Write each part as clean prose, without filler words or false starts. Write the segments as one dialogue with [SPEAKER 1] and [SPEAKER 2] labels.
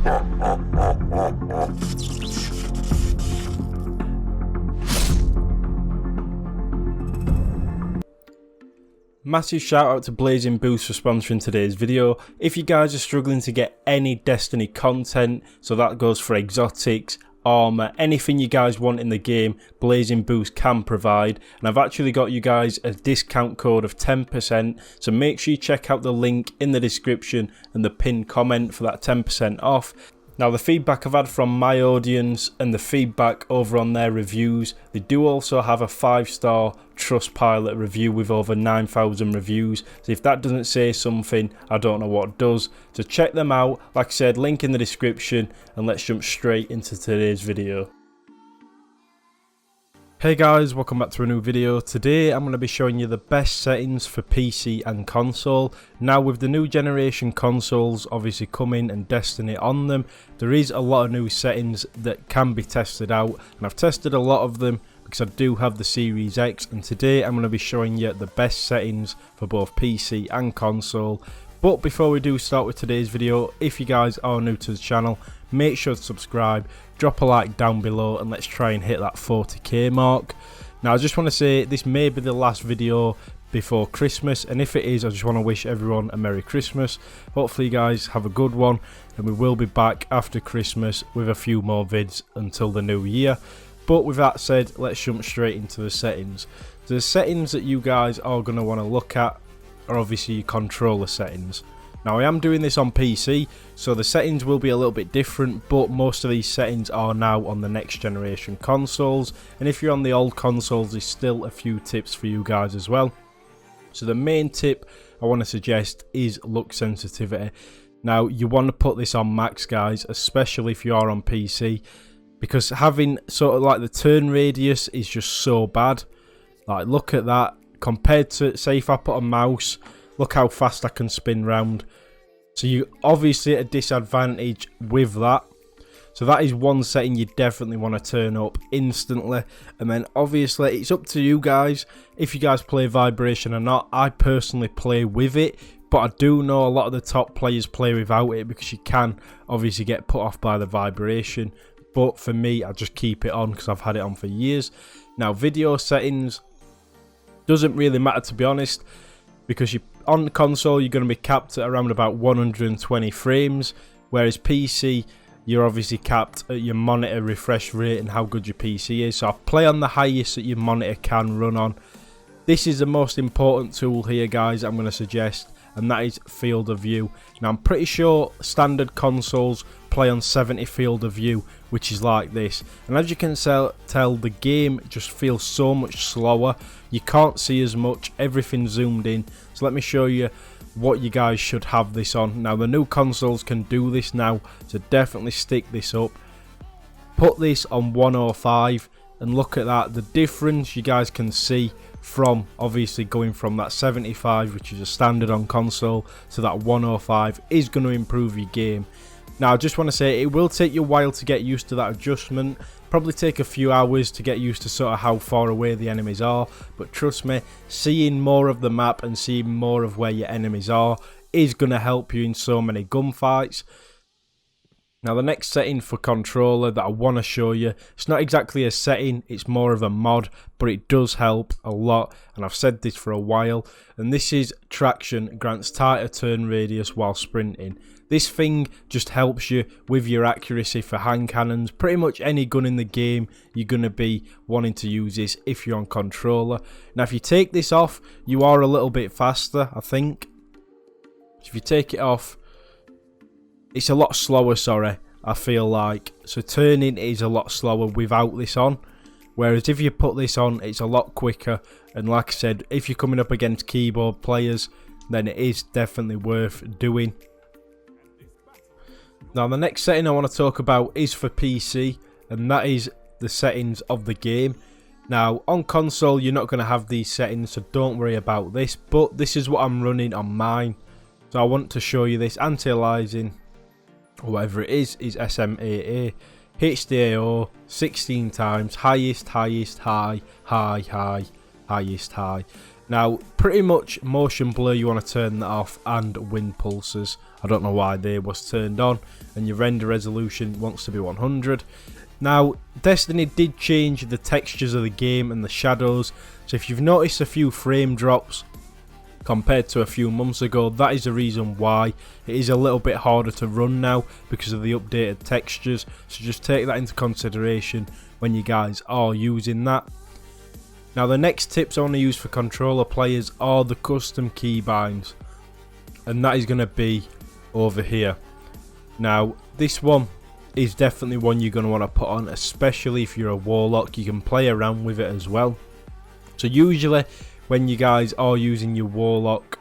[SPEAKER 1] Massive shout out to Blazing Boost for sponsoring today's video. If you guys are struggling to get any Destiny content, so that goes for exotics, armor, anything you guys want in the game, Blazing Boost can provide. And I've actually got you guys a discount code of 10%, so make sure you check out the link in the description and the pinned comment for that 10% off. Now, the feedback I've had from my audience and the feedback over on their reviews, they do also have a 5-star Trustpilot review with over 9,000 reviews. So if that doesn't say something, I don't know what does. So check them out. Like I said, link in the description, and let's jump straight into today's video. Hey guys, welcome back to a new video. Today I'm going to be showing you the best settings for PC and console. Now, with the new generation consoles obviously coming and Destiny on them, there is a lot of new settings that can be tested out, and I've tested a lot of them because I do have the Series X, and today I'm going to be showing you the best settings for both PC and console. But before we do start with today's video, if you guys are new to the channel, make sure to subscribe, drop a like down below, and let's try and hit that 40k mark. Now, I just want to say this may be the last video before Christmas, and if it is, I just want to wish everyone a Merry Christmas. Hopefully you guys have a good one, and we will be back after Christmas with a few more vids until the new year. But with that said, let's jump straight into the settings. The settings that you guys are going to want to look at are obviously your controller settings. Now, I am doing this on PC, so the settings will be a little bit different, but most of these settings are now on the next generation consoles, and if you're on the old consoles, there's still a few tips for you guys as well. So the main tip I want to suggest is look sensitivity. Now, you want to put this on max, guys, especially if you are on PC, because having sort of like the turn radius is just so bad. Like, look at that. Compared to, say, if I put a mouse, look how fast I can spin round. So you obviously at a disadvantage with that. So that is one setting you definitely want to turn up instantly. And then obviously it's up to you guys if you guys play vibration or not. I personally play with it, but I do know a lot of the top players play without it because you can obviously get put off by the vibration. But for me, I just keep it on because I've had it on for years. Now, video settings doesn't really matter, to be honest, because you on the console you're going to be capped at around about 120 frames, whereas PC you're obviously capped at your monitor refresh rate and how good your PC is. So I play on the highest that your monitor can run on. This is the most important tool here, guys, I'm going to suggest, and that is field of view. Now, I'm pretty sure standard consoles play on 70 field of view, which is like this, and as you can tell, the game just feels so much slower. You can't see as much, everything's zoomed in. So let me show you what you guys should have this on. Now, the new consoles can do this now, so definitely stick this up. Put this on 105 and look at that, the difference you guys can see from obviously going from that 75, which is a standard on console, to that 105 is going to improve your game. Now, I just want to say it will take you a while to get used to that adjustment. Probably take a few hours to get used to sort of how far away the enemies are, but trust me, seeing more of the map and seeing more of where your enemies are is going to help you in so many gunfights. Now, the next setting for controller that I want to show you, it's not exactly a setting, it's more of a mod, but it does help a lot, and I've said this for a while, and this is traction grants tighter turn radius while sprinting. This thing just helps you with your accuracy for hand cannons. Pretty much any gun in the game, you're going to be wanting to use this if you're on controller. Now, if you take this off, you are a little bit faster, I think. If you take it off, it's a lot slower, sorry, I feel like. So turning is a lot slower without this on. Whereas if you put this on, it's a lot quicker. And like I said, if you're coming up against keyboard players, then it is definitely worth doing. Now, the next setting I want to talk about is for PC, and that is the settings of the game. Now, on console, you're not going to have these settings, so don't worry about this, but this is what I'm running on mine. So I want to show you this. Anti-Aliasing, or whatever it is SMAA. HDAO 16 times, highest, high, highest, high. Now, pretty much motion blur, you want to turn that off, and wind pulses. I don't know why they was turned on. And your render resolution wants to be 100. Now, Destiny did change the textures of the game and the shadows. So if you've noticed a few frame drops compared to a few months ago, that is the reason why. It is a little bit harder to run now because of the updated textures. So just take that into consideration when you guys are using that. Now the next tips I want to use for controller players are the custom keybinds, and that is going to be over here. Now this one is definitely one you're going to want to put on, especially if you're a warlock. You can play around with it as well. So usually when you guys are using your warlock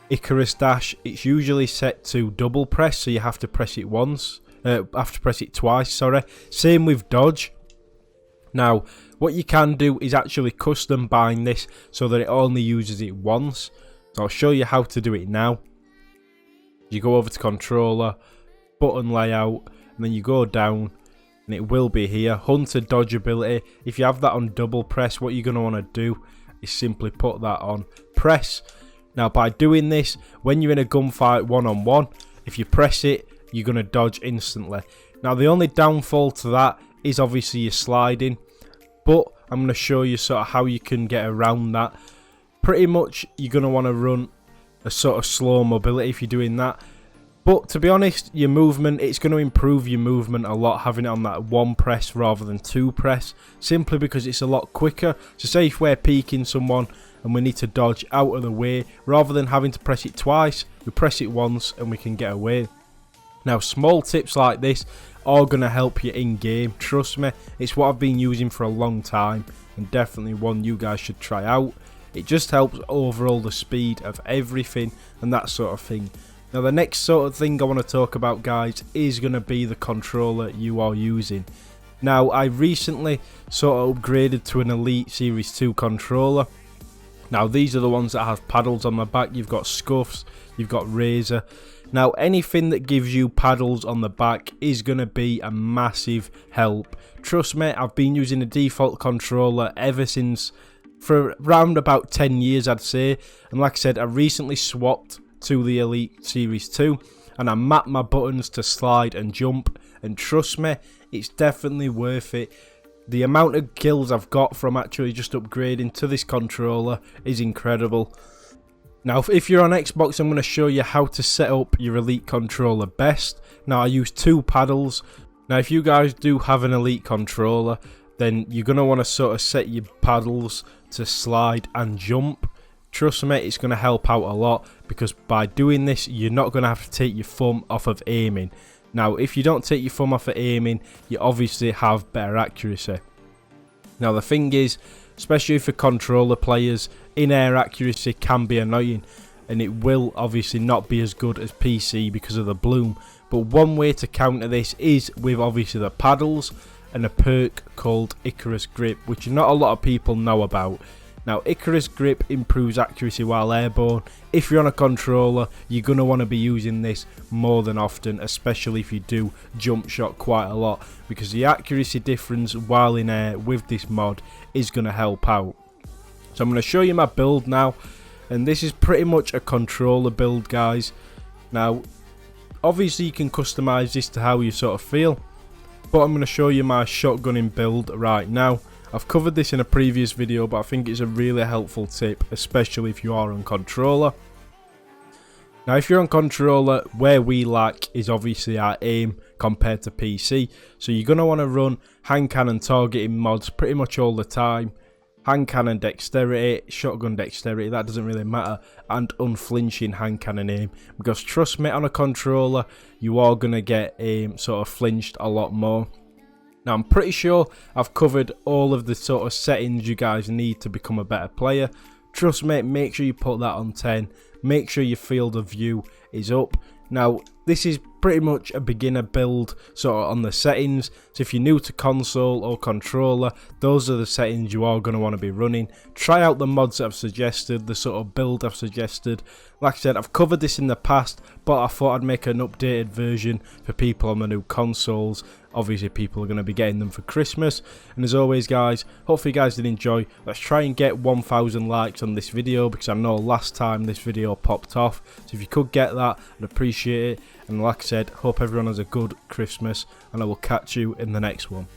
[SPEAKER 1] Icarus dash, it's usually set to double press, so you have to press it twice, sorry. Same with dodge. Now, what you can do is actually custom bind this so that it only uses it once. So I'll show you how to do it now. You go over to controller, button layout, and then you go down, and it will be here. Hunter dodge ability. If you have that on double press, what you're going to want to do is simply put that on press. Now, by doing this, when you're in a gunfight one-on-one, if you press it, you're going to dodge instantly. Now, the only downfall to that is obviously your sliding, but I'm going to show you sort of how you can get around that. Pretty much you're going to want to run a sort of slow mobility if you're doing that, but to be honest, your movement, it's going to improve your movement a lot having it on that one press rather than two press, simply because it's a lot quicker. So say if we're peeking someone and we need to dodge out of the way, rather than having to press it twice, we press it once and we can get away. Now, small tips like this are going to help you in game. Trust me, it's what I've been using for a long time, and definitely one you guys should try out. It just helps overall the speed of everything and that sort of thing. Now, the next sort of thing I want to talk about, guys, is going to be the controller you are using. Now, I recently sort of upgraded to an Elite Series 2 controller. Now, these are the ones that have paddles on the back. You've got scuffs, you've got Razer. Now, anything that gives you paddles on the back is going to be a massive help. Trust me, I've been using a default controller ever since, for around about 10 years, I'd say. And like I said, I recently swapped to the Elite Series 2, and I mapped my buttons to slide and jump. And trust me, it's definitely worth it. The amount of kills I've got from actually just upgrading to this controller is incredible. Now, if you're on Xbox, I'm going to show you how to set up your Elite controller best. Now, I use two paddles. Now, if you guys do have an Elite controller, then you're going to want to sort of set your paddles to slide and jump. Trust me, it's going to help out a lot, because by doing this, you're not going to have to take your thumb off of aiming. Now, if you don't take your thumb off of aiming, you obviously have better accuracy. Now, the thing is, especially for controller players, in-air accuracy can be annoying, and it will obviously not be as good as PC because of the bloom. But one way to counter this is with obviously the paddles and a perk called Icarus Grip, which not a lot of people know about. Now, Icarus Grip improves accuracy while airborne. If you're on a controller, you're going to want to be using this more than often, especially if you do jump shot quite a lot, because the accuracy difference while in air with this mod is going to help out. So I'm going to show you my build now, and this is pretty much a controller build, guys. Now, obviously you can customize this to how you sort of feel, but I'm going to show you my shotgunning build right now. I've covered this in a previous video, but I think it's a really helpful tip, especially if you are on controller. Now, if you're on controller, where we lack is obviously our aim compared to PC. So you're going to want to run hand cannon targeting mods pretty much all the time. Hand cannon dexterity, shotgun dexterity, that doesn't really matter, and unflinching hand cannon aim. Because trust me, on a controller, you are going to get sort of flinched a lot more. Now, I'm pretty sure I've covered all of the sort of settings you guys need to become a better player. Trust me, make sure you put that on 10. Make sure your field of view is up. Now, this is pretty much a beginner build sort of on the settings. So if you're new to console or controller, those are the settings you are going to want to be running. Try out the mods that I've suggested, the sort of build I've suggested. Like I said, I've covered this in the past, but I thought I'd make an updated version for people on the new consoles. Obviously people are going to be getting them for Christmas. And as always guys, hopefully you guys did enjoy. Let's try and get 1,000 likes on this video, because I know last time this video popped off. So if you could get that, I'd appreciate it. And like I said, hope everyone has a good Christmas, and I will catch you in the next one.